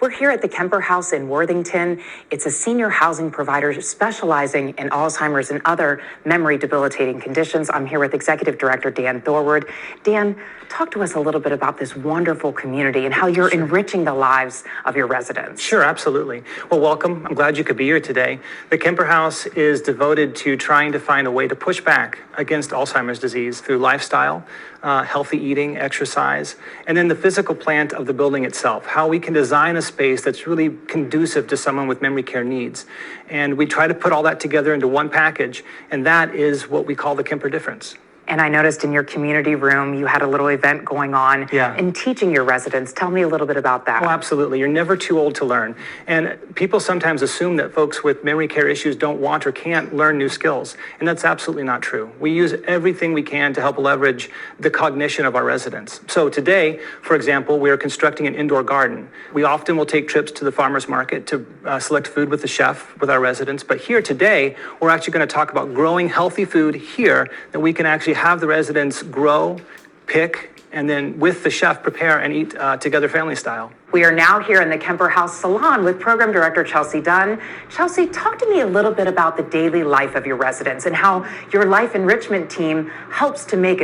We're here at the Kemper House in Worthington. It's a senior housing provider specializing in Alzheimer's and other memory debilitating conditions. I'm here with Executive Director Dan Thorward. Dan, talk to us a little bit about this wonderful community and how you're enriching the lives of your residents. Sure, absolutely. Well, welcome. I'm glad you could be here today. The Kemper House is devoted to trying to find a way to push back against Alzheimer's disease through lifestyle, healthy eating, exercise, and then the physical plant of the building itself, how we can design a space that's really conducive to someone with memory care needs. And we try to put all that together into one package, and that is what we call the Kemper difference. And I noticed in your community room, you had a little event going on and teaching your residents. Tell me a little bit about that. Oh, absolutely. You're never too old to learn. And people sometimes assume that folks with memory care issues don't want or can't learn new skills. And that's absolutely not true. We use everything we can to help leverage the cognition of our residents. So today, for example, we are constructing an indoor garden. We often will take trips to the farmer's market to select food with the chef, with our residents. But here today, we're actually going to talk about growing healthy food here that we can actually have the residents grow, pick, and then with the chef prepare and eat together family style. We are now here in the Kemper House Salon with Program Director Chelsea Dunn. Chelsea, talk to me a little bit about the daily life of your residents and how your life enrichment team helps to make